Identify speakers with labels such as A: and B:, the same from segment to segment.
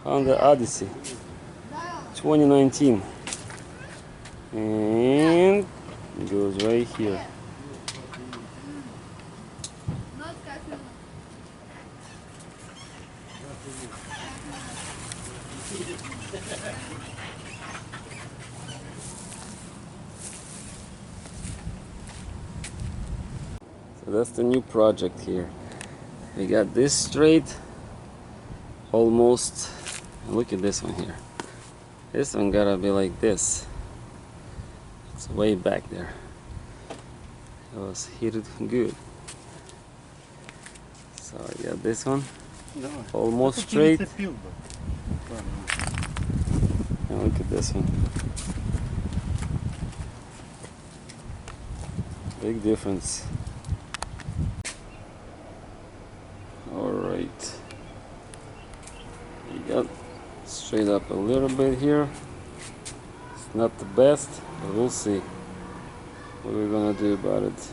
A: Honda Odyssey 2019, and it goes right here. So that's the new project here. We got this straight almost. Look at this one here. This one gotta be like this. It's way back there. It was heated good. So I got this one almost straight. And look at this one. Big difference. Alright. We got straight up a little bit here. It's not the best, but we'll see what we're gonna do about it.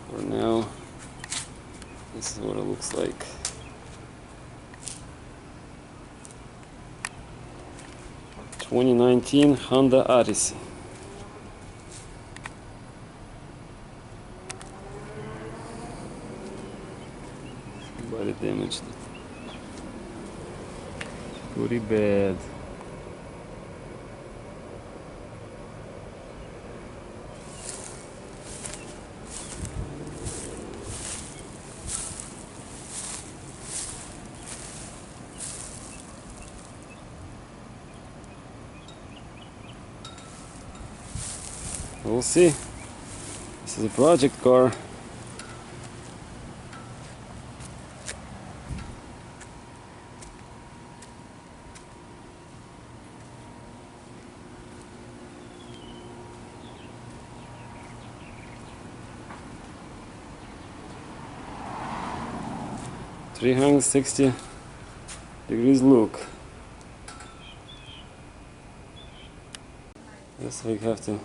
A: For now, this is what it looks like. (2019) Honda Odyssey. Body damaged. Pretty bad. We'll see. This is a project car. (360 degrees look). Yes, we have to.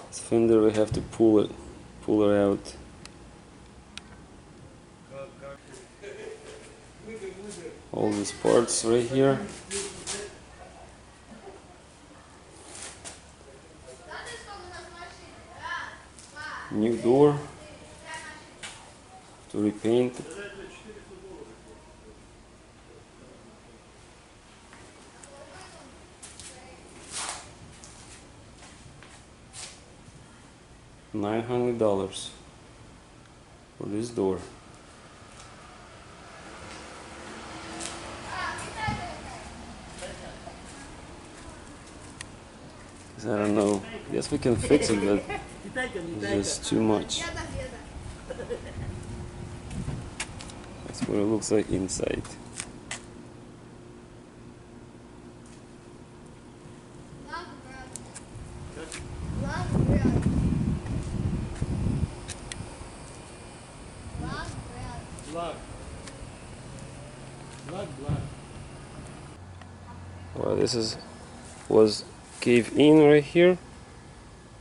A: This fender, we have to pull it out. All these parts right here. New door to repaint. $900 for this door. I don't know. Guess we can fix it, but it's just too much. That's what it looks like inside. Well, this was cave in right here,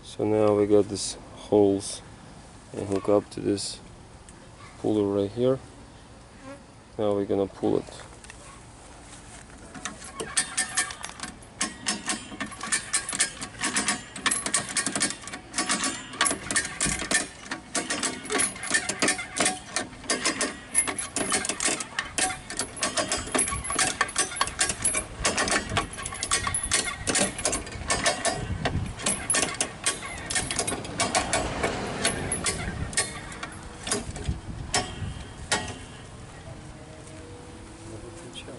A: so now we got these holes and hook up to this puller right here. Now we're gonna pull it. Good job.